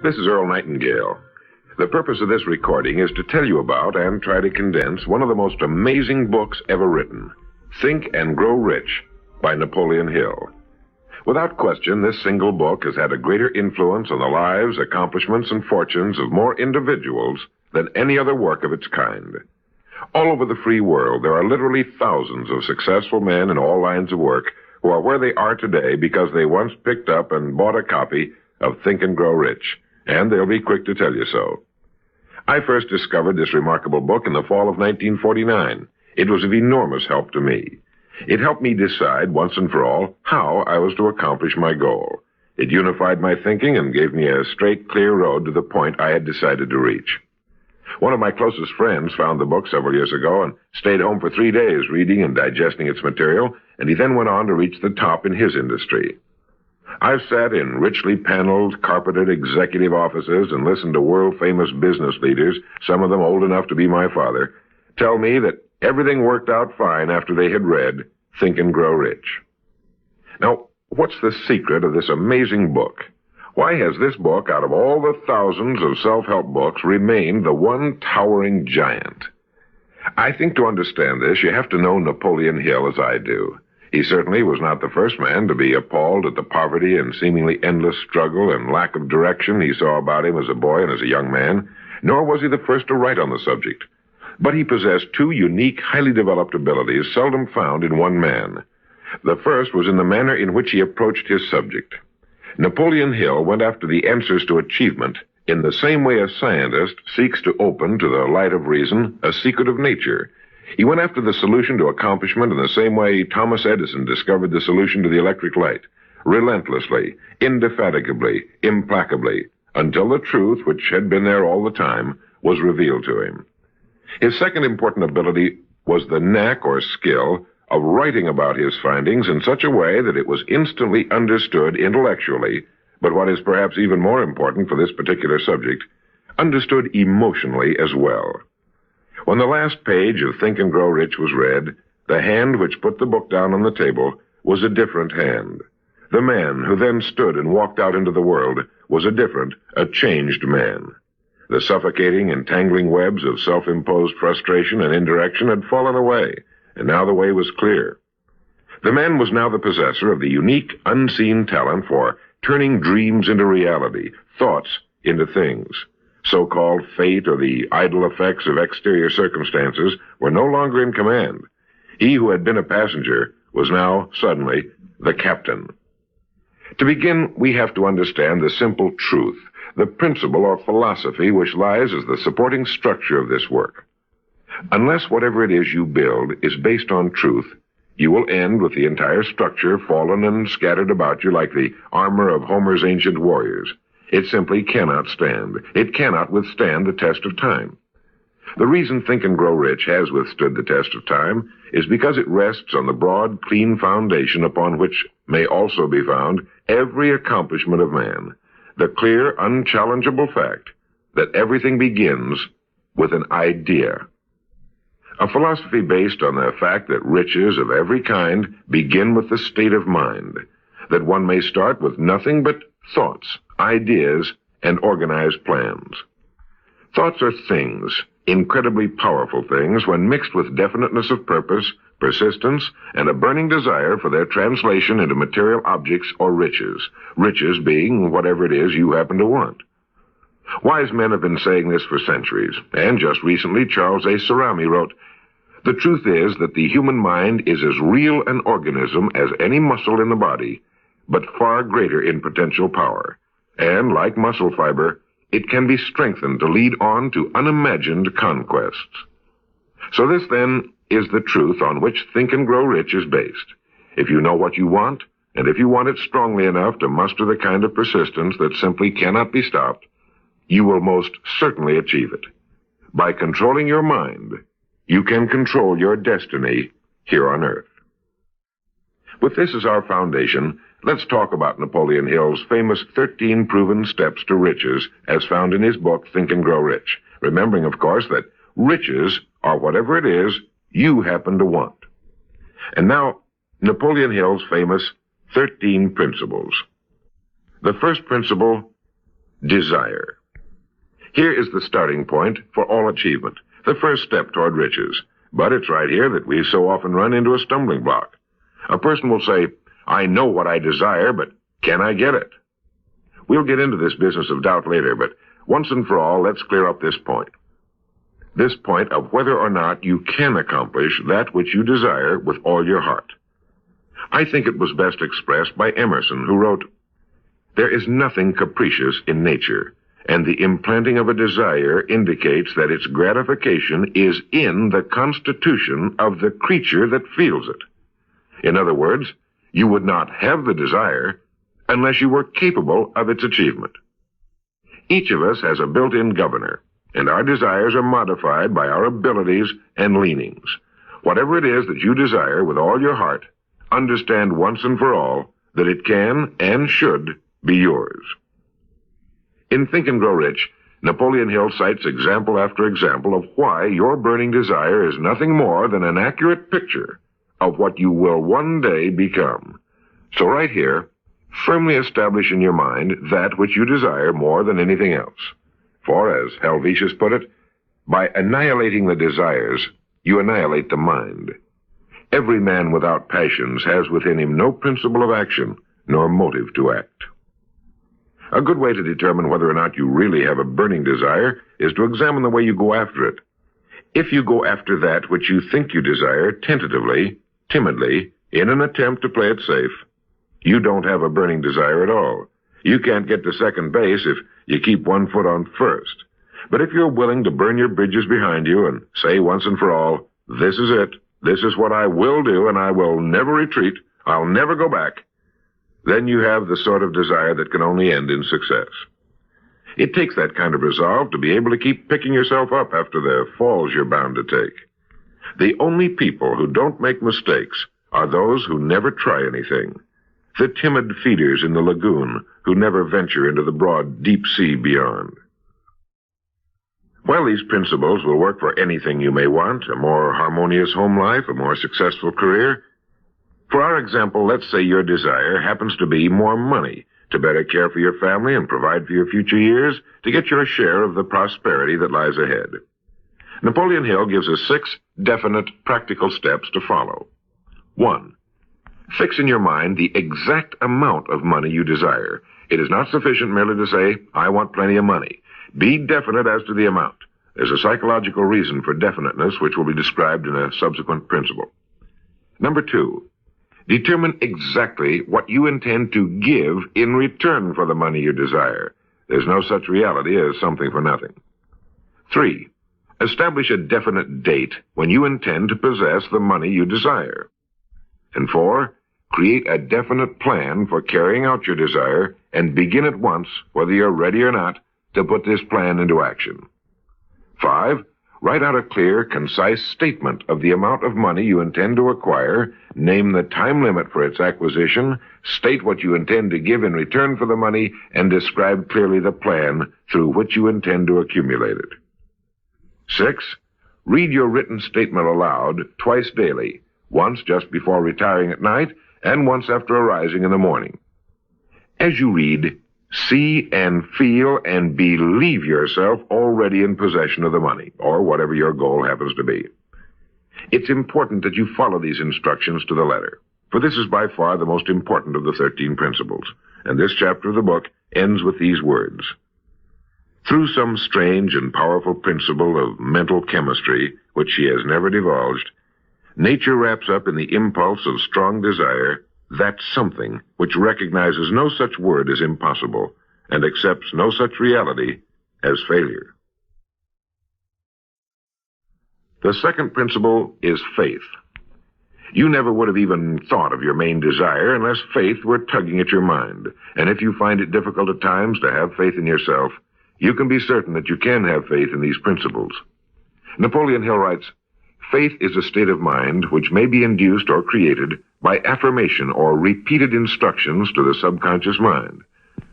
This is Earl Nightingale. The purpose of this recording is to tell you about and try to condense one of the most amazing books ever written, Think and Grow Rich by Napoleon Hill. Without question, this single book has had a greater influence on the lives, accomplishments, and fortunes of more individuals than any other work of its kind. All over the free world, there are literally thousands of successful men in all lines of work who are where they are today because they once picked up and bought a copy of Think and Grow Rich, and they'll be quick to tell you so. I first discovered this remarkable book in the fall of 1949. It was of enormous help to me. It helped me decide once and for all how I was to accomplish my goal. It unified my thinking and gave me a straight, clear road to the point I had decided to reach. One of my closest friends found the book several years ago and stayed home for 3 days reading and digesting its material, and he then went on to reach the top in his industry. I've sat in richly paneled, carpeted executive offices and listened to world-famous business leaders, some of them old enough to be my father, tell me that everything worked out fine after they had read Think and Grow Rich. Now, what's the secret of this amazing book? Why has this book, out of all the thousands of self-help books, remained the one towering giant? I think to understand this, you have to know Napoleon Hill as I do. He certainly was not the first man to be appalled at the poverty and seemingly endless struggle and lack of direction he saw about him as a boy and as a young man, nor was he the first to write on the subject. But he possessed two unique, highly developed abilities seldom found in one man. The first was in the manner in which he approached his subject. Napoleon Hill went after the answers to achievement in the same way a scientist seeks to open to the light of reason a secret of nature. He went after the solution to accomplishment in the same way Thomas Edison discovered the solution to the electric light, relentlessly, indefatigably, implacably, until the truth, which had been there all the time, was revealed to him. His second important ability was the knack or skill of writing about his findings in such a way that it was instantly understood intellectually, but what is perhaps even more important for this particular subject, understood emotionally as well. When the last page of Think and Grow Rich was read, the hand which put the book down on the table was a different hand. The man who then stood and walked out into the world was a different, a changed man. The suffocating, entangling webs of self-imposed frustration and indirection had fallen away, and now the way was clear. The man was now the possessor of the unique, unseen talent for turning dreams into reality, thoughts into things. So-called fate or the idle effects of exterior circumstances were no longer in command. He who had been a passenger was now, suddenly, the captain. To begin, we have to understand the simple truth, the principle or philosophy which lies as the supporting structure of this work. Unless whatever it is you build is based on truth, you will end with the entire structure fallen and scattered about you like the armor of Homer's ancient warriors. It simply cannot stand. It cannot withstand the test of time. The reason Think and Grow Rich has withstood the test of time is because it rests on the broad, clean foundation upon which may also be found every accomplishment of man, the clear, unchallengeable fact that everything begins with an idea. A philosophy based on the fact that riches of every kind begin with the state of mind, that one may start with nothing but thoughts, ideas, and organized plans. Thoughts are things, incredibly powerful things, when mixed with definiteness of purpose, persistence, and a burning desire for their translation into material objects or riches, riches being whatever it is you happen to want. Wise men have been saying this for centuries, and just recently Charles A. Cerami wrote, "The truth is that the human mind is as real an organism as any muscle in the body, but far greater in potential power. And, like muscle fiber, it can be strengthened to lead on to unimagined conquests." So this, then, is the truth on which Think and Grow Rich is based. If you know what you want, and if you want it strongly enough to muster the kind of persistence that simply cannot be stopped, you will most certainly achieve it. By controlling your mind, you can control your destiny here on Earth. With this as our foundation, let's talk about Napoleon Hill's famous 13 proven steps to riches as found in his book, Think and Grow Rich. Remembering, of course, that riches are whatever it is you happen to want. And now, Napoleon Hill's famous 13 principles. The first principle, desire. Here is the starting point for all achievement, the first step toward riches. But it's right here that we so often run into a stumbling block. A person will say, I know what I desire, but can I get it? We'll get into this business of doubt later, but once and for all, let's clear up this point. This point of whether or not you can accomplish that which you desire with all your heart. I think it was best expressed by Emerson, who wrote, "There is nothing capricious in nature, and the implanting of a desire indicates that its gratification is in the constitution of the creature that feels it." In other words, you would not have the desire unless you were capable of its achievement. Each of us has a built-in governor, and our desires are modified by our abilities and leanings. Whatever it is that you desire with all your heart, understand once and for all that it can and should be yours. In Think and Grow Rich, Napoleon Hill cites example after example of why your burning desire is nothing more than an accurate picture of what you will one day become. So right here, firmly establish in your mind that which you desire more than anything else. For, as Helvetius put it, by annihilating the desires, you annihilate the mind. Every man without passions has within him no principle of action, nor motive to act. A good way to determine whether or not you really have a burning desire is to examine the way you go after it. If you go after that which you think you desire tentatively, timidly, in an attempt to play it safe, you don't have a burning desire at all. You can't get to second base if you keep one foot on first. But if you're willing to burn your bridges behind you and say once and for all, this is it, this is what I will do, and I will never retreat, I'll never go back, then you have the sort of desire that can only end in success. It takes that kind of resolve to be able to keep picking yourself up after the falls you're bound to take. The only people who don't make mistakes are those who never try anything. The timid feeders in the lagoon who never venture into the broad, deep sea beyond. While these principles will work for anything you may want, a more harmonious home life, a more successful career, for our example, let's say your desire happens to be more money, to better care for your family and provide for your future years, to get your share of the prosperity that lies ahead. Napoleon Hill gives us 6 definite, practical steps to follow. 1. Fix in your mind the exact amount of money you desire. It is not sufficient merely to say, I want plenty of money. Be definite as to the amount. There's a psychological reason for definiteness, which will be described in a subsequent principle. Number 2, determine exactly what you intend to give in return for the money you desire. There's no such reality as something for nothing. 3, establish a definite date when you intend to possess the money you desire. And 4, create a definite plan for carrying out your desire and begin at once, whether you're ready or not, to put this plan into action. 5, write out a clear, concise statement of the amount of money you intend to acquire, name the time limit for its acquisition, state what you intend to give in return for the money, and describe clearly the plan through which you intend to accumulate it. 6, read your written statement aloud twice daily, once just before retiring at night, and once after arising in the morning. As you read, see and feel and believe yourself already in possession of the money, or whatever your goal happens to be. It's important that you follow these instructions to the letter, for this is by far the most important of the 13 principles, and this chapter of the book ends with these words. Through some strange and powerful principle of mental chemistry, which she has never divulged, nature wraps up in the impulse of strong desire that something which recognizes no such word as impossible and accepts no such reality as failure. The second principle is faith. You never would have even thought of your main desire unless faith were tugging at your mind. And if you find it difficult at times to have faith in yourself, you can be certain that you can have faith in these principles. Napoleon Hill writes, faith is a state of mind which may be induced or created by affirmation or repeated instructions to the subconscious mind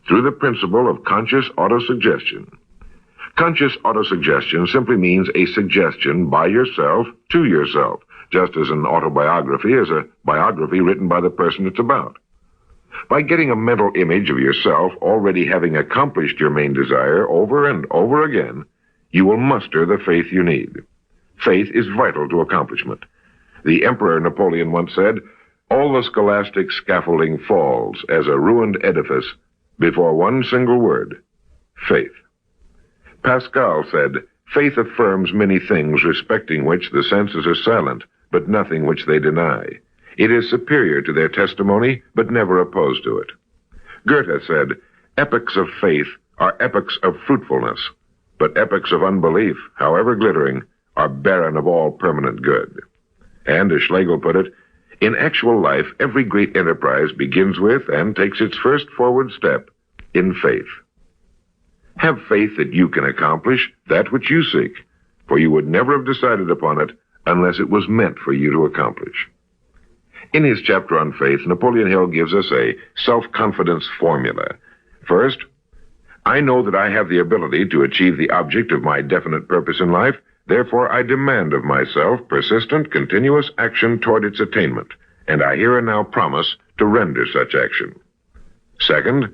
through the principle of conscious autosuggestion. Conscious autosuggestion simply means a suggestion by yourself to yourself, just as an autobiography is a biography written by the person it's about. By getting a mental image of yourself already having accomplished your main desire over and over again, you will muster the faith you need. Faith is vital to accomplishment. The Emperor Napoleon once said, "All the scholastic scaffolding falls as a ruined edifice before one single word, faith." Pascal said, "Faith affirms many things respecting which the senses are silent, but nothing which they deny. It is superior to their testimony, but never opposed to it." Goethe said, "Epochs of faith are epochs of fruitfulness, but epochs of unbelief, however glittering, are barren of all permanent good." And as Schlegel put it, "In actual life, every great enterprise begins with and takes its first forward step in faith." Have faith that you can accomplish that which you seek, for you would never have decided upon it unless it was meant for you to accomplish. In his chapter on faith, Napoleon Hill gives us a self-confidence formula. First, I know that I have the ability to achieve the object of my definite purpose in life, therefore I demand of myself persistent, continuous action toward its attainment, and I here and now promise to render such action. Second,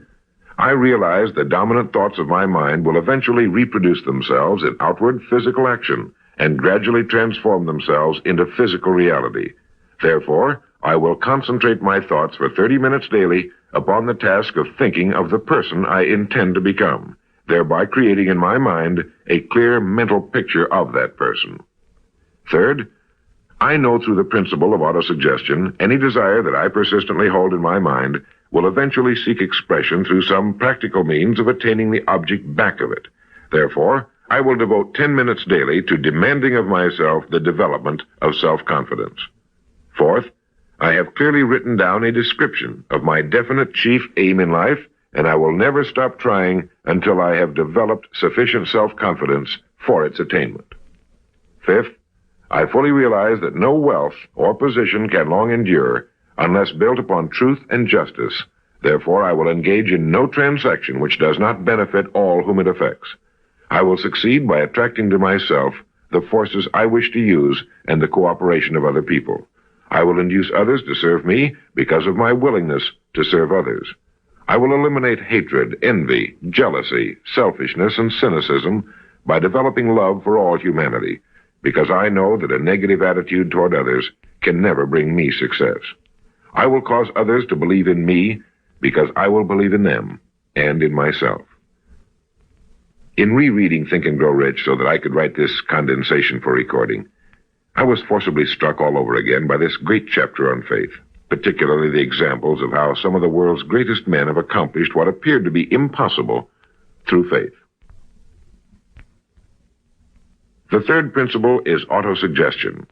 I realize the dominant thoughts of my mind will eventually reproduce themselves in outward physical action and gradually transform themselves into physical reality. Therefore, I will concentrate my thoughts for 30 minutes daily upon the task of thinking of the person I intend to become, thereby creating in my mind a clear mental picture of that person. Third, I know through the principle of autosuggestion, any desire that I persistently hold in my mind will eventually seek expression through some practical means of attaining the object back of it. Therefore, I will devote 10 minutes daily to demanding of myself the development of self-confidence. Fourth, I have clearly written down a description of my definite chief aim in life, and I will never stop trying until I have developed sufficient self-confidence for its attainment. Fifth, I fully realize that no wealth or position can long endure unless built upon truth and justice. Therefore, I will engage in no transaction which does not benefit all whom it affects. I will succeed by attracting to myself the forces I wish to use and the cooperation of other people. I will induce others to serve me because of my willingness to serve others. I will eliminate hatred, envy, jealousy, selfishness, and cynicism by developing love for all humanity, because I know that a negative attitude toward others can never bring me success. I will cause others to believe in me because I will believe in them and in myself. In rereading Think and Grow Rich so that I could write this condensation for recording, I was forcibly struck all over again by this great chapter on faith, particularly the examples of how some of the world's greatest men have accomplished what appeared to be impossible through faith. The third principle is autosuggestion.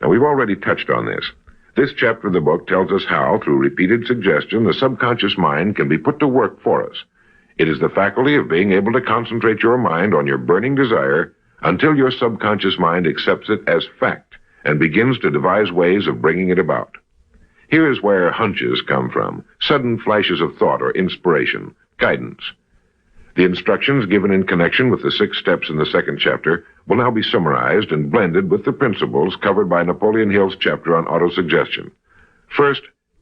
Now, we've already touched on this. This chapter of the book tells us how, through repeated suggestion, the subconscious mind can be put to work for us. It is the faculty of being able to concentrate your mind on your burning desire until your subconscious mind accepts it as fact and begins to devise ways of bringing it about. Here is where hunches come from, sudden flashes of thought or inspiration, guidance. The instructions given in connection with the 6 steps in the second chapter will now be summarized and blended with the principles covered by Napoleon Hill's chapter on autosuggestion. First,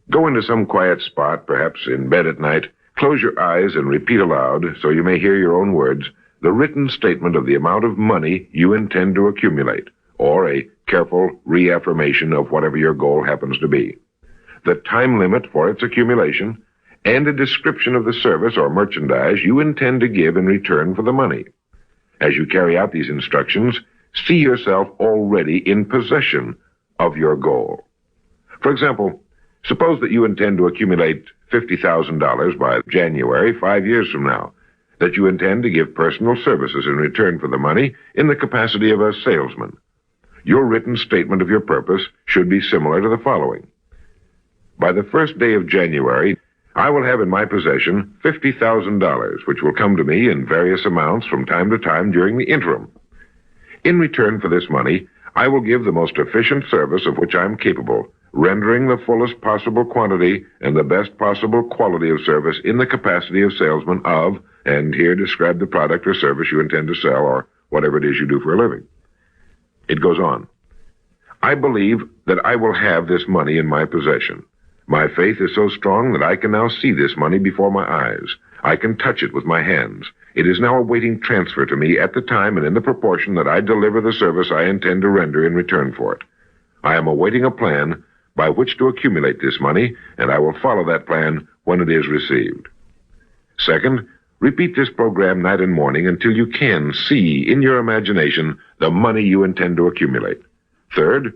go into some quiet spot, perhaps in bed at night, close your eyes and repeat aloud, so you may hear your own words, the written statement of the amount of money you intend to accumulate, or a careful reaffirmation of whatever your goal happens to be, the time limit for its accumulation, and a description of the service or merchandise you intend to give in return for the money. As you carry out these instructions, see yourself already in possession of your goal. For example, suppose that you intend to accumulate $50,000 by January 5 years from now, that you intend to give personal services in return for the money in the capacity of a salesman. Your written statement of your purpose should be similar to the following. By the first day of January, I will have in my possession $50,000, which will come to me in various amounts from time to time during the interim. In return for this money, I will give the most efficient service of which I am capable, rendering the fullest possible quantity and the best possible quality of service in the capacity of salesman of, and here describe the product or service you intend to sell or whatever it is you do for a living. It goes on. I believe that I will have this money in my possession. My faith is so strong that I can now see this money before my eyes. I can touch it with my hands. It is now awaiting transfer to me at the time and in the proportion that I deliver the service I intend to render in return for it. I am awaiting a plan by which to accumulate this money, and I will follow that plan when it is received. Second, repeat this program night and morning until you can see in your imagination the money you intend to accumulate. Third,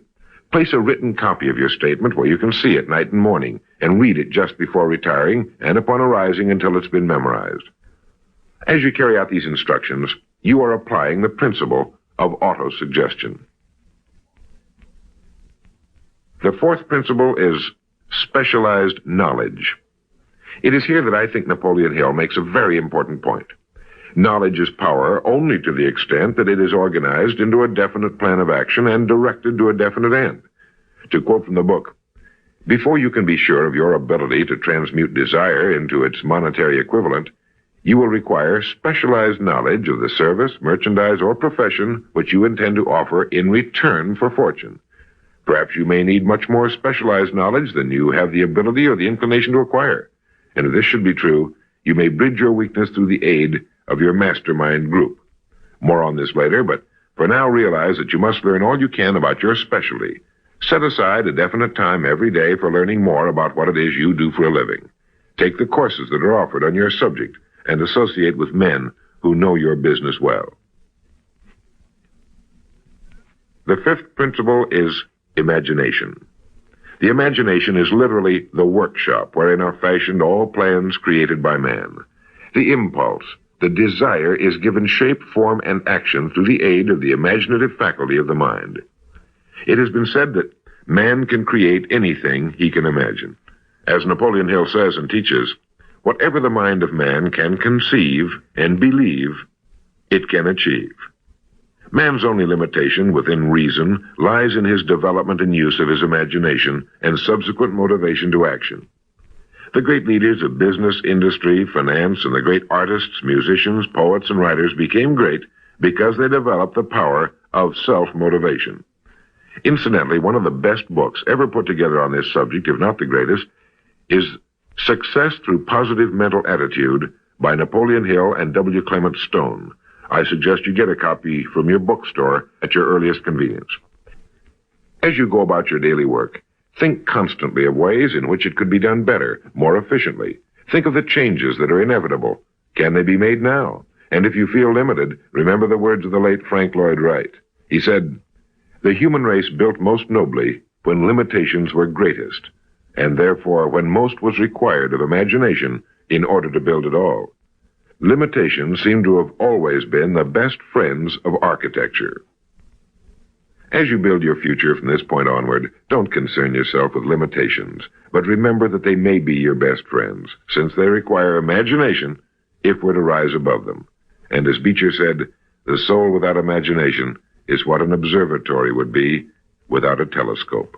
place a written copy of your statement where you can see it night and morning and read it just before retiring and upon arising until it's been memorized. As you carry out these instructions, you are applying the principle of autosuggestion. The fourth principle is specialized knowledge. It is here that I think Napoleon Hill makes a very important point. Knowledge is power only to the extent that it is organized into a definite plan of action and directed to a definite end. To quote from the book, "Before you can be sure of your ability to transmute desire into its monetary equivalent, you will require specialized knowledge of the service, merchandise, or profession which you intend to offer in return for fortune. Perhaps you may need much more specialized knowledge than you have the ability or the inclination to acquire. And if this should be true, you may bridge your weakness through the aid of your Mastermind group. More on this later, but for now realize that you must learn all you can about your specialty. Set aside a definite time every day for learning more about what it is you do for a living. Take the courses that are offered on your subject and associate with men who know your business well." The fifth principle is imagination. The imagination is literally the workshop wherein are fashioned all plans created by man. The impulse, the desire, is given shape, form, and action through the aid of the imaginative faculty of the mind. It has been said that man can create anything he can imagine. As Napoleon Hill says and teaches, whatever the mind of man can conceive and believe, it can achieve. Man's only limitation within reason lies in his development and use of his imagination and subsequent motivation to action. The great leaders of business, industry, finance, and the great artists, musicians, poets, and writers became great because they developed the power of self-motivation. Incidentally, one of the best books ever put together on this subject, if not the greatest, is Success Through Positive Mental Attitude by Napoleon Hill and W. Clement Stone. I suggest you get a copy from your bookstore at your earliest convenience. As you go about your daily work, think constantly of ways in which it could be done better, more efficiently. Think of the changes that are inevitable. Can they be made now? And if you feel limited, remember the words of the late Frank Lloyd Wright. He said, "The human race built most nobly when limitations were greatest, and therefore when most was required of imagination in order to build it all. Limitations seem to have always been the best friends of architecture." As you build your future from this point onward, don't concern yourself with limitations, but remember that they may be your best friends, since they require imagination if we're to rise above them. And as Beecher said, the soul without imagination is what an observatory would be without a telescope.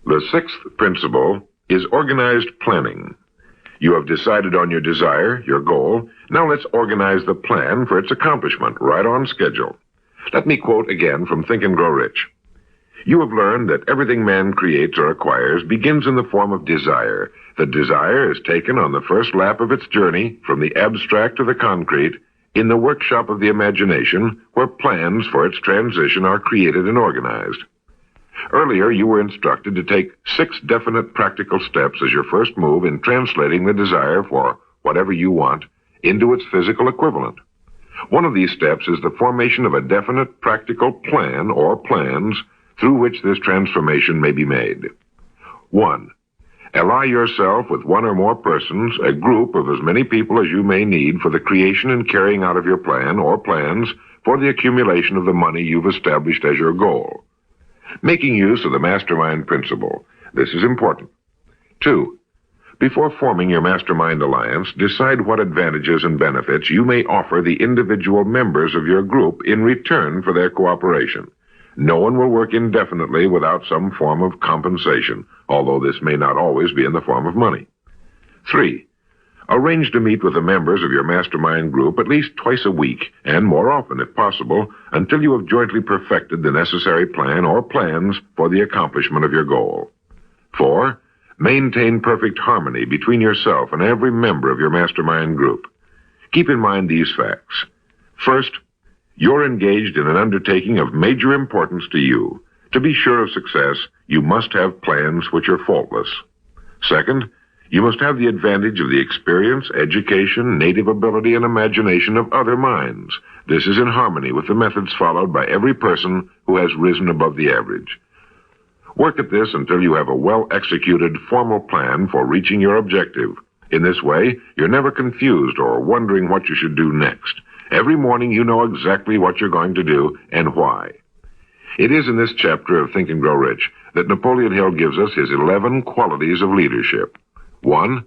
The sixth principle is organized planning. You have decided on your desire, your goal. Now let's organize the plan for its accomplishment, right on schedule. Let me quote again from Think and Grow Rich. "You have learned that everything man creates or acquires begins in the form of desire. The desire is taken on the first lap of its journey from the abstract to the concrete in the workshop of the imagination, where plans for its transition are created and organized. Earlier, you were instructed to take 6 definite practical steps as your first move in translating the desire for whatever you want into its physical equivalent. One of these steps is the formation of a definite practical plan or plans through which this transformation may be made. 1. Ally yourself with one or more persons, a group of as many people as you may need for the creation and carrying out of your plan or plans for the accumulation of the money you've established as your goal. Making use of the Mastermind principle. This is important. 2. Before forming your Mastermind alliance, decide what advantages and benefits you may offer the individual members of your group in return for their cooperation. No one will work indefinitely without some form of compensation, although this may not always be in the form of money. 3. Arrange to meet with the members of your Mastermind group at least twice a week, and more often if possible, until you have jointly perfected the necessary plan or plans for the accomplishment of your goal. 4. Maintain perfect harmony between yourself and every member of your mastermind group. Keep in mind these facts. First, you're engaged in an undertaking of major importance to you. To be sure of success, you must have plans which are faultless. Second, you must have the advantage of the experience, education, native ability, and imagination of other minds. This is in harmony with the methods followed by every person who has risen above the average. Work at this until you have a well-executed, formal plan for reaching your objective. In this way, you're never confused or wondering what you should do next. Every morning you know exactly what you're going to do and why. It is in this chapter of Think and Grow Rich that Napoleon Hill gives us his 11 qualities of leadership. 1.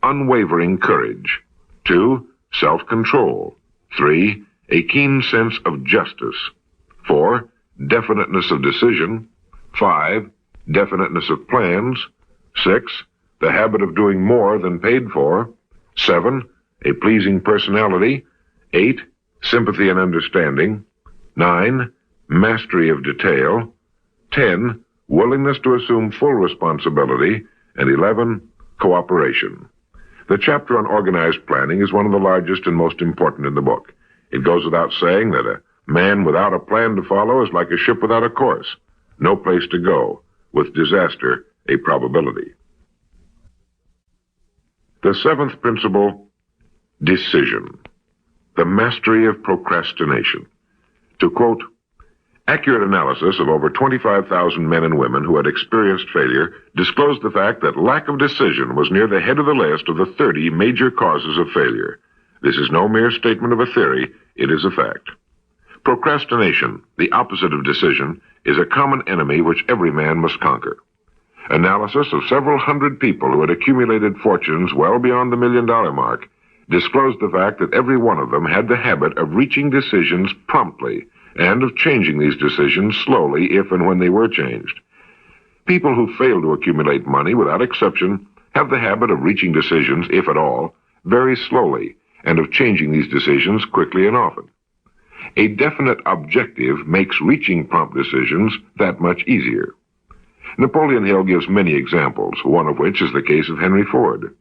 Unwavering courage. 2. Self-control. 3. A keen sense of justice. 4. Definiteness of decision. 5. Definiteness of plans. 6. The habit of doing more than paid for. 7. A pleasing personality. 8. Sympathy and understanding. 9. Mastery of detail. 10. Willingness to assume full responsibility. And 11. Cooperation. The chapter on organized planning is one of the largest and most important in the book. It goes without saying that a man without a plan to follow is like a ship without a course. No place to go, with disaster a probability. The 7th principle, decision. The mastery of procrastination. To quote, accurate analysis of over 25,000 men and women who had experienced failure disclosed the fact that lack of decision was near the head of the list of the 30 major causes of failure. This is no mere statement of a theory, it is a fact. Procrastination, the opposite of decision, is a common enemy which every man must conquer. Analysis of several hundred people who had accumulated fortunes well beyond the $1 million mark disclosed the fact that every one of them had the habit of reaching decisions promptly and of changing these decisions slowly if and when they were changed. People who fail to accumulate money, without exception, have the habit of reaching decisions, if at all, very slowly, and of changing these decisions quickly and often. A definite objective makes reaching prompt decisions that much easier. Napoleon Hill gives many examples, one of which is the case of Henry Ford.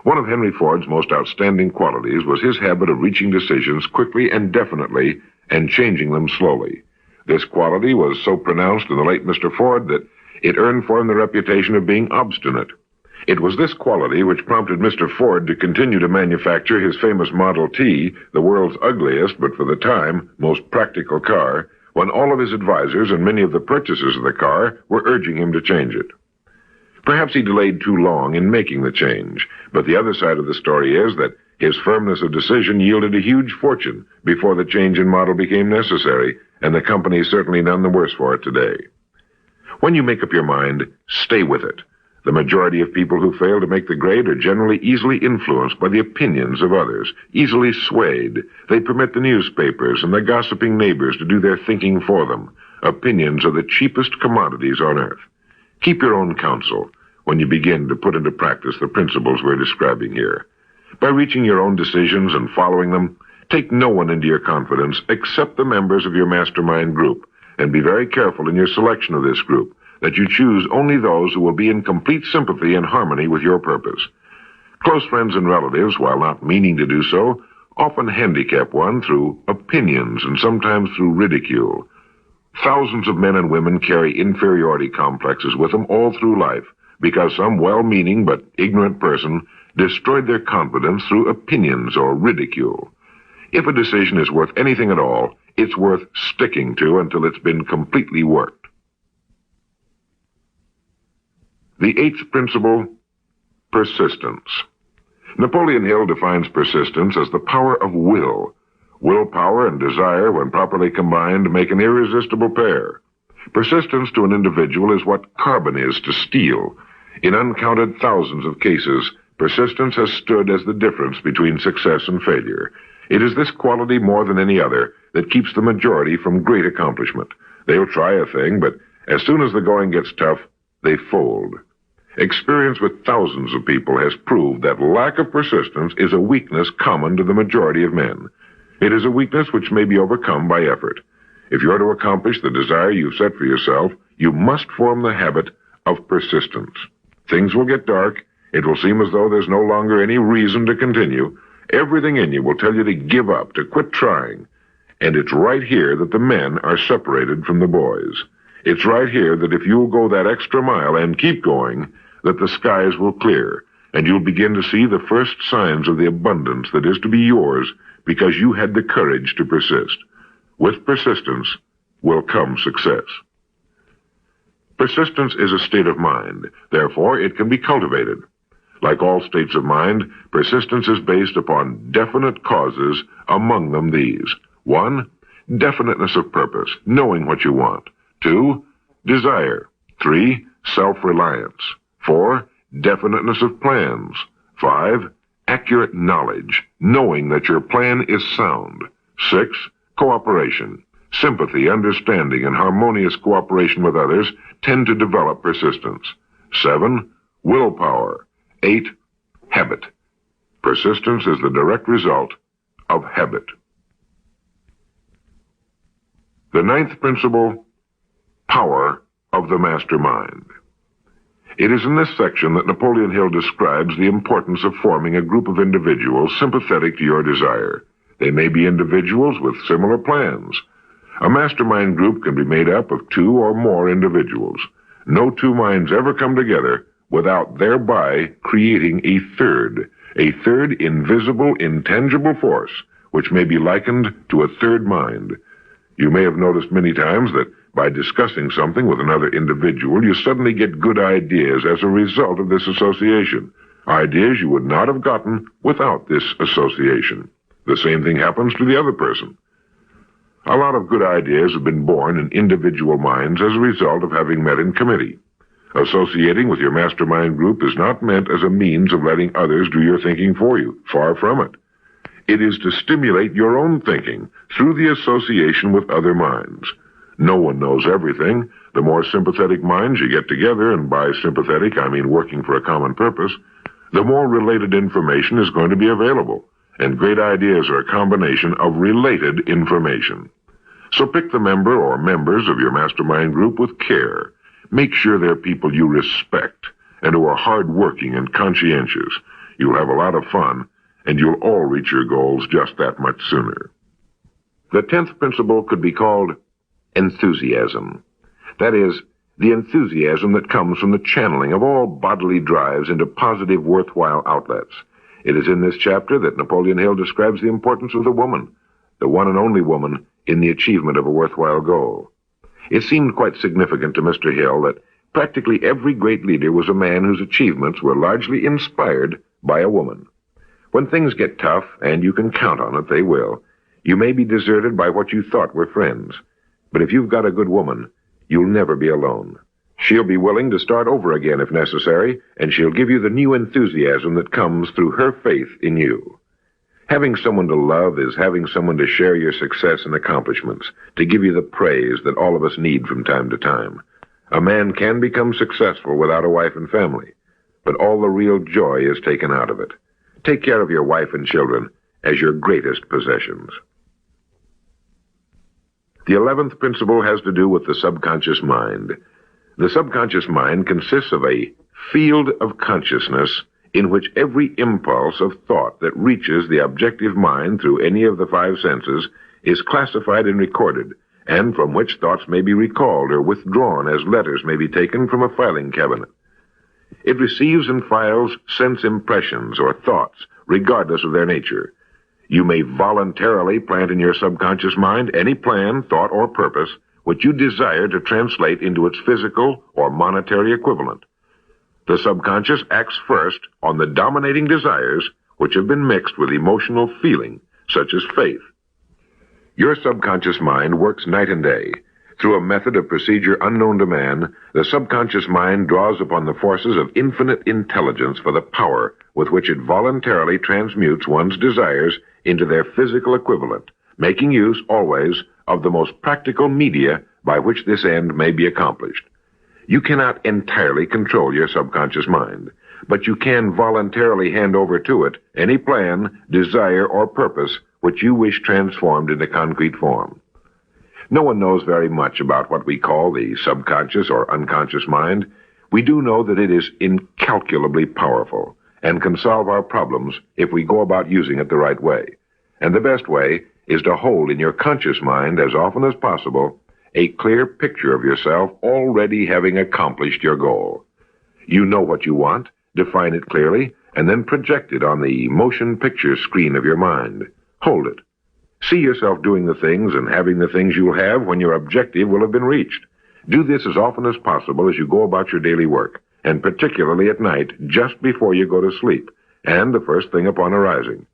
One of Henry Ford's most outstanding qualities was his habit of reaching decisions quickly and definitely and changing them slowly. This quality was so pronounced in the late Mr. Ford that it earned for him the reputation of being obstinate. It was this quality which prompted Mr. Ford to continue to manufacture his famous Model T, the world's ugliest but for the time most practical car, when all of his advisors and many of the purchasers of the car were urging him to change it. Perhaps he delayed too long in making the change, but the other side of the story is that his firmness of decision yielded a huge fortune before the change in model became necessary, and the company is certainly none the worse for it today. When you make up your mind, stay with it. The majority of people who fail to make the grade are generally easily influenced by the opinions of others, easily swayed. They permit the newspapers and the gossiping neighbors to do their thinking for them. Opinions are the cheapest commodities on earth. Keep your own counsel when you begin to put into practice the principles we're describing here. By reaching your own decisions and following them, take no one into your confidence except the members of your mastermind group, and be very careful in your selection of this group, that you choose only those who will be in complete sympathy and harmony with your purpose. Close friends and relatives, while not meaning to do so, often handicap one through opinions and sometimes through ridicule. Thousands of men and women carry inferiority complexes with them all through life because some well-meaning but ignorant person destroyed their confidence through opinions or ridicule. If a decision is worth anything at all, it's worth sticking to until it's been completely worked. The 8th principle, persistence. Napoleon Hill defines persistence as the power of will. Willpower and desire, when properly combined, make an irresistible pair. Persistence to an individual is what carbon is to steel. In uncounted thousands of cases, persistence has stood as the difference between success and failure. It is this quality more than any other that keeps the majority from great accomplishment. They'll try a thing, but as soon as the going gets tough, they fold. Experience with thousands of people has proved that lack of persistence is a weakness common to the majority of men. It is a weakness which may be overcome by effort. If you're to accomplish the desire you've set for yourself, you must form the habit of persistence. Things will get dark. It will seem as though there's no longer any reason to continue. Everything in you will tell you to give up, to quit trying. And it's right here that the men are separated from the boys. It's right here that if you'll go that extra mile and keep going, that the skies will clear, and you'll begin to see the first signs of the abundance that is to be yours because you had the courage to persist. With persistence will come success. Persistence is a state of mind. Therefore, it can be cultivated. Like all states of mind, persistence is based upon definite causes, among them these. 1, definiteness of purpose, knowing what you want. 2, desire. 3, self-reliance. 4, definiteness of plans. 5, accurate knowledge, knowing that your plan is sound. 6, cooperation. Sympathy, understanding, and harmonious cooperation with others tend to develop persistence. 7, willpower. 8, habit. Persistence is the direct result of habit. The 9th principle, power of the mastermind. It is in this section that Napoleon Hill describes the importance of forming a group of individuals sympathetic to your desire. They may be individuals with similar plans. A mastermind group can be made up of 2 or more individuals. No 2 minds ever come together without thereby creating a third invisible, intangible force, which may be likened to a third mind. You may have noticed many times that by discussing something with another individual, you suddenly get good ideas as a result of this association. Ideas you would not have gotten without this association. The same thing happens to the other person. A lot of good ideas have been born in individual minds as a result of having met in committee. Associating with your mastermind group is not meant as a means of letting others do your thinking for you. Far from it. It is to stimulate your own thinking through the association with other minds. No one knows everything. The more sympathetic minds you get together, and by sympathetic I mean working for a common purpose, the more related information is going to be available. And great ideas are a combination of related information. So pick the member or members of your mastermind group with care. Make sure they're people you respect and who are hard-working and conscientious. You'll have a lot of fun, and you'll all reach your goals just that much sooner. The 10th principle could be called enthusiasm. That is, the enthusiasm that comes from the channeling of all bodily drives into positive, worthwhile outlets. It is in this chapter that Napoleon Hill describes the importance of the woman, the one and only woman, in the achievement of a worthwhile goal. It seemed quite significant to Mr. Hill that practically every great leader was a man whose achievements were largely inspired by a woman. When things get tough, and you can count on it, they will, you may be deserted by what you thought were friends. But if you've got a good woman, you'll never be alone. She'll be willing to start over again if necessary, and she'll give you the new enthusiasm that comes through her faith in you. Having someone to love is having someone to share your success and accomplishments, to give you the praise that all of us need from time to time. A man can become successful without a wife and family, but all the real joy is taken out of it. Take care of your wife and children as your greatest possessions. The 11th principle has to do with the subconscious mind. The subconscious mind consists of a field of consciousness in which every impulse of thought that reaches the objective mind through any of the 5 senses is classified and recorded, and from which thoughts may be recalled or withdrawn as letters may be taken from a filing cabinet. It receives and files sense impressions or thoughts, regardless of their nature. You may voluntarily plant in your subconscious mind any plan, thought, or purpose which you desire to translate into its physical or monetary equivalent. The subconscious acts first on the dominating desires which have been mixed with emotional feeling, such as faith. Your subconscious mind works night and day. Through a method of procedure unknown to man, the subconscious mind draws upon the forces of infinite intelligence for the power with which it voluntarily transmutes one's desires into their physical equivalent, making use always of the most practical media by which this end may be accomplished. You cannot entirely control your subconscious mind, but you can voluntarily hand over to it any plan, desire, or purpose which you wish transformed into concrete form. No one knows very much about what we call the subconscious or unconscious mind. We do know that it is incalculably powerful and can solve our problems if we go about using it the right way. And the best way is to hold in your conscious mind as often as possible a clear picture of yourself already having accomplished your goal. You know what you want, define it clearly, and then project it on the motion picture screen of your mind. Hold it. See yourself doing the things and having the things you'll have when your objective will have been reached. Do this as often as possible as you go about your daily work, and particularly at night, just before you go to sleep, and the first thing upon arising.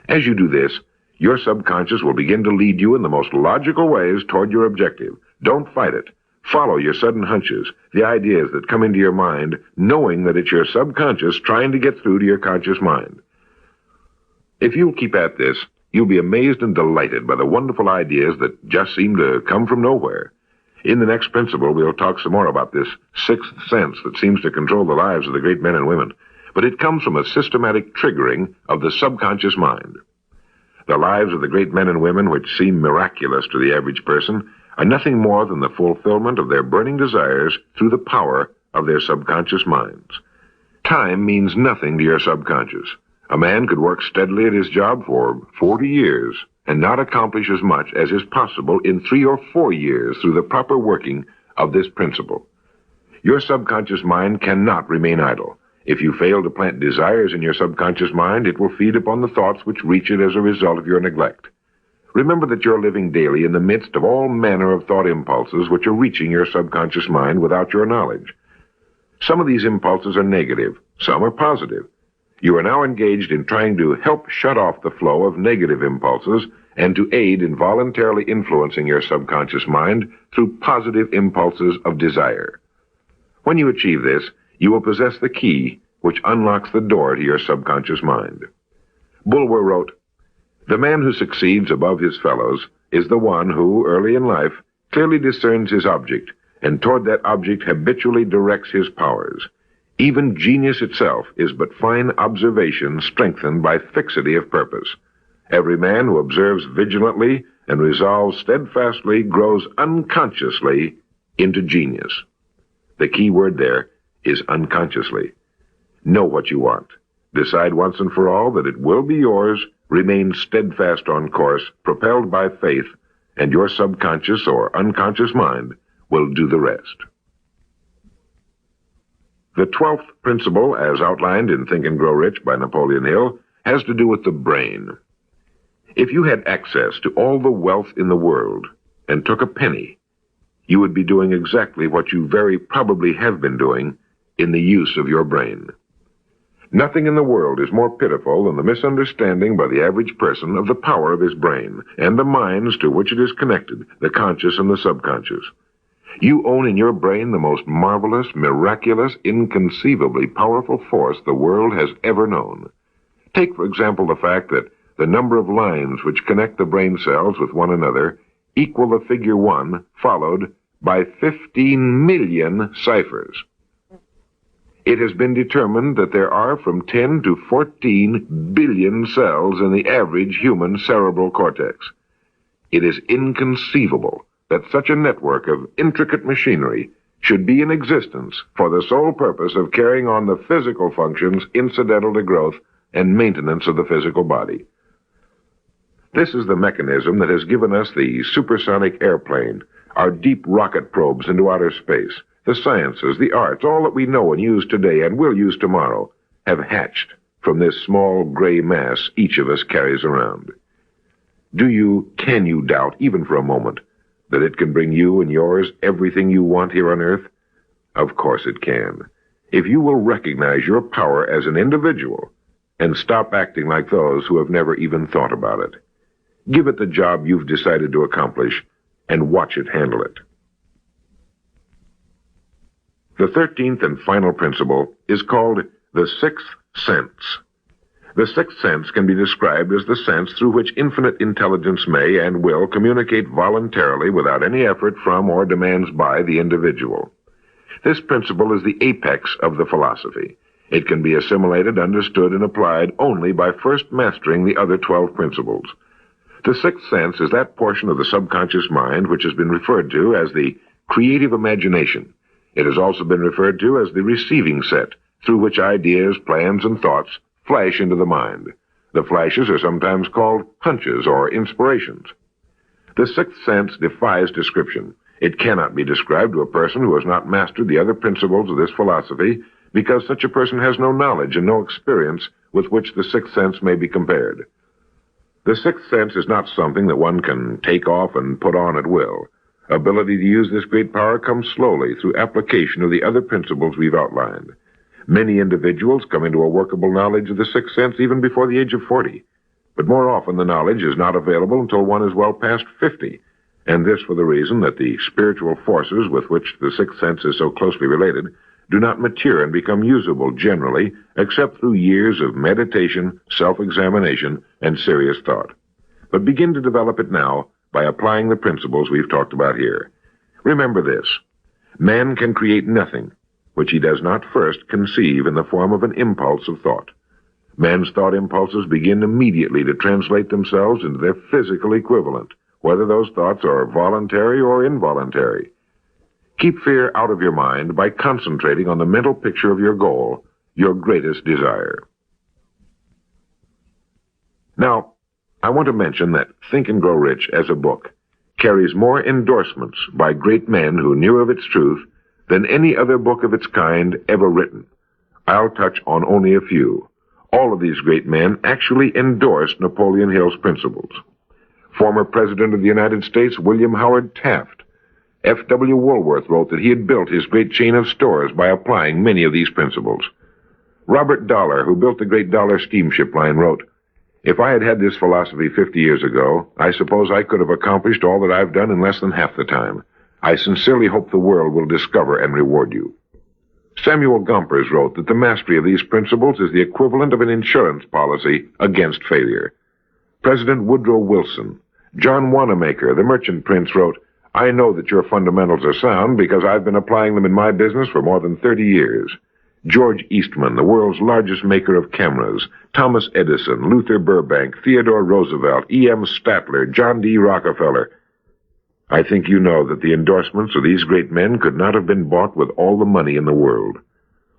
As you do this, your subconscious will begin to lead you in the most logical ways toward your objective. Don't fight it. Follow your sudden hunches, the ideas that come into your mind, knowing that it's your subconscious trying to get through to your conscious mind. If you'll keep at this, you'll be amazed and delighted by the wonderful ideas that just seem to come from nowhere. In the next principle, we'll talk some more about this sixth sense that seems to control the lives of the great men and women, but it comes from a systematic triggering of the subconscious mind. The lives of the great men and women, which seem miraculous to the average person, are nothing more than the fulfillment of their burning desires through the power of their subconscious minds. Time means nothing to your subconscious. A man could work steadily at his job for 40 years and not accomplish as much as is possible in 3 or 4 years through the proper working of this principle. Your subconscious mind cannot remain idle. If you fail to plant desires in your subconscious mind, it will feed upon the thoughts which reach it as a result of your neglect. Remember that you're living daily in the midst of all manner of thought impulses which are reaching your subconscious mind without your knowledge. Some of these impulses are negative, some are positive. You are now engaged in trying to help shut off the flow of negative impulses and to aid in voluntarily influencing your subconscious mind through positive impulses of desire. When you achieve this, you will possess the key which unlocks the door to your subconscious mind. Bulwer wrote, "The man who succeeds above his fellows is the one who, early in life, clearly discerns his object, and toward that object habitually directs his powers. Even genius itself is but fine observation strengthened by fixity of purpose. Every man who observes vigilantly and resolves steadfastly grows unconsciously into genius." The key word there is unconsciously. Know what you want. Decide once and for all that it will be yours. Remain steadfast on course, propelled by faith, and your subconscious or unconscious mind will do the rest. The 12th principle, as outlined in Think and Grow Rich by Napoleon Hill, has to do with the brain. If you had access to all the wealth in the world and took a penny, you would be doing exactly what you very probably have been doing in the use of your brain. Nothing in the world is more pitiful than the misunderstanding by the average person of the power of his brain and the minds to which it is connected, the conscious and the subconscious. You own in your brain the most marvelous, miraculous, inconceivably powerful force the world has ever known. Take, for example, the fact that the number of lines which connect the brain cells with one another equal the figure 1 followed by 15 million ciphers. It has been determined that there are from 10 to 14 billion cells in the average human cerebral cortex. It is inconceivable that such a network of intricate machinery should be in existence for the sole purpose of carrying on the physical functions incidental to growth and maintenance of the physical body. This is the mechanism that has given us the supersonic airplane, our deep rocket probes into outer space, the sciences, the arts, all that we know and use today and will use tomorrow, have hatched from this small gray mass each of us carries around. Can you doubt, even for a moment, that it can bring you and yours everything you want here on earth? Of course it can. If you will recognize your power as an individual and stop acting like those who have never even thought about it. Give it the job you've decided to accomplish and watch it handle it. The 13th and final principle is called the sixth sense. The sixth sense can be described as the sense through which infinite intelligence may and will communicate voluntarily without any effort from or demands by the individual. This principle is the apex of the philosophy. It can be assimilated, understood, and applied only by first mastering the other 12 principles. The sixth sense is that portion of the subconscious mind which has been referred to as the creative imagination. It has also been referred to as the receiving set, through which ideas, plans, and thoughts flash into the mind. The flashes are sometimes called hunches or inspirations. The sixth sense defies description. It cannot be described to a person who has not mastered the other principles of this philosophy, because such a person has no knowledge and no experience with which the sixth sense may be compared. The sixth sense is not something that one can take off and put on at will. Ability to use this great power comes slowly through application of the other principles we've outlined. Many individuals come into a workable knowledge of the sixth sense even before the age of 40. But more often the knowledge is not available until one is well past 50, and this for the reason that the spiritual forces with which the sixth sense is so closely related do not mature and become usable generally except through years of meditation, self-examination, and serious thought. But begin to develop it now by applying the principles we've talked about here. Remember this: man can create nothing which he does not first conceive in the form of an impulse of thought. Man's thought impulses begin immediately to translate themselves into their physical equivalent, whether those thoughts are voluntary or involuntary. Keep fear out of your mind by concentrating on the mental picture of your goal, your greatest desire. Now, I want to mention that Think and Grow Rich as a book carries more endorsements by great men who knew of its truth than any other book of its kind ever written. I'll touch on only a few. All of these great men actually endorsed Napoleon Hill's principles. Former President of the United States William Howard Taft, F.W. Woolworth, wrote that he had built his great chain of stores by applying many of these principles. Robert Dollar, who built the great Dollar steamship line, wrote, "If I had had this philosophy 50 years ago, I suppose I could have accomplished all that I've done in less than half the time. I sincerely hope the world will discover and reward you." Samuel Gompers wrote that the mastery of these principles is the equivalent of an insurance policy against failure. President Woodrow Wilson, John Wanamaker, the merchant prince, wrote, "I know that your fundamentals are sound because I've been applying them in my business for more than 30 years. George Eastman, the world's largest maker of cameras, Thomas Edison, Luther Burbank, Theodore Roosevelt, E.M. Statler, John D. Rockefeller. I think you know that the endorsements of these great men could not have been bought with all the money in the world.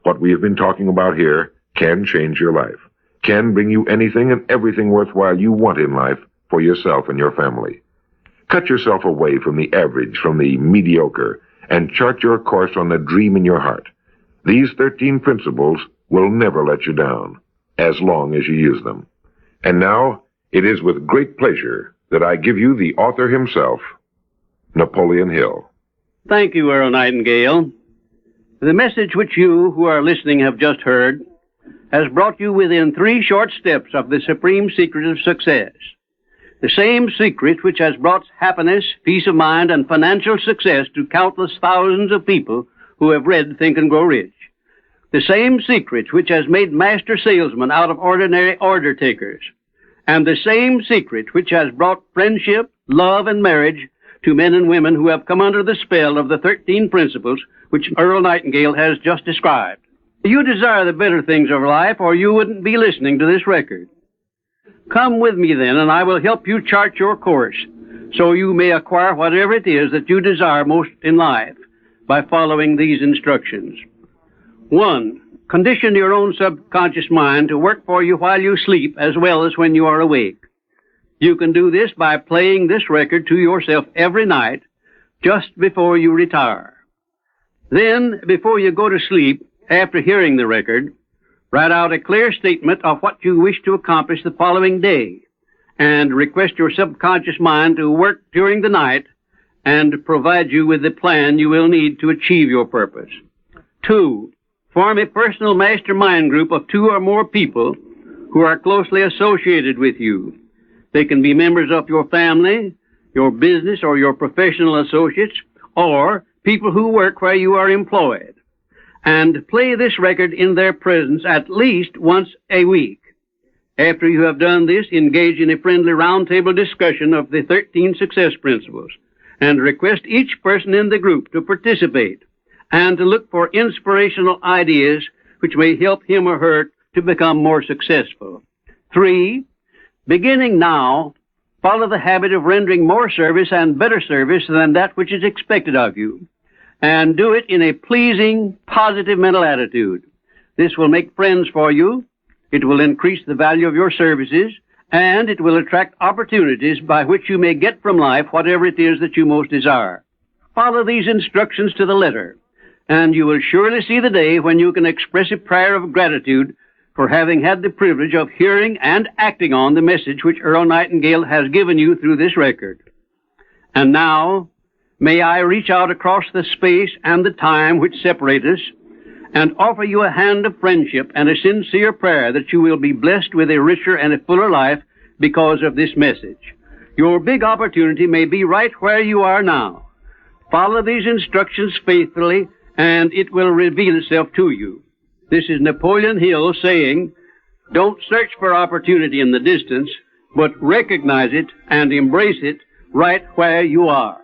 What we have been talking about here can change your life, can bring you anything and everything worthwhile you want in life for yourself and your family. Cut yourself away from the average, from the mediocre, and chart your course on the dream in your heart. These 13 principles will never let you down, as long as you use them. And now, it is with great pleasure that I give you the author himself, Napoleon Hill. Thank you, Earl Nightingale. The message which you who are listening have just heard has brought you within 3 short steps of the supreme secret of success. The same secret which has brought happiness, peace of mind, and financial success to countless thousands of people who have read Think and Grow Rich. The same secret which has made master salesmen out of ordinary order takers. And the same secret which has brought friendship, love, and marriage to men and women who have come under the spell of the 13 principles which Earl Nightingale has just described. You desire the better things of life, or you wouldn't be listening to this record. Come with me then, and I will help you chart your course, so you may acquire whatever it is that you desire most in life by following these instructions. 1. Condition your own subconscious mind to work for you while you sleep as well as when you are awake. You can do this by playing this record to yourself every night just before you retire. Then, before you go to sleep, after hearing the record, write out a clear statement of what you wish to accomplish the following day, and request your subconscious mind to work during the night and provide you with the plan you will need to achieve your purpose. 2. Form a personal mastermind group of 2 or more people who are closely associated with you. They can be members of your family, your business, or your professional associates, or people who work where you are employed. And play this record in their presence at least once a week. After you have done this, engage in a friendly roundtable discussion of the 13 success principles, and request each person in the group to participate and to look for inspirational ideas which may help him or her to become more successful. 3. Beginning now, follow the habit of rendering more service and better service than that which is expected of you. and do it in a pleasing, positive mental attitude. This will make friends for you, it will increase the value of your services, and it will attract opportunities by which you may get from life whatever it is that you most desire. Follow these instructions to the letter, and you will surely see the day when you can express a prayer of gratitude for having had the privilege of hearing and acting on the message which Earl Nightingale has given you through this record. And now, may I reach out across the space and the time which separate us and offer you a hand of friendship and a sincere prayer that you will be blessed with a richer and a fuller life because of this message. Your big opportunity may be right where you are now. Follow these instructions faithfully, and it will reveal itself to you. This is Napoleon Hill saying, don't search for opportunity in the distance, but recognize it and embrace it right where you are.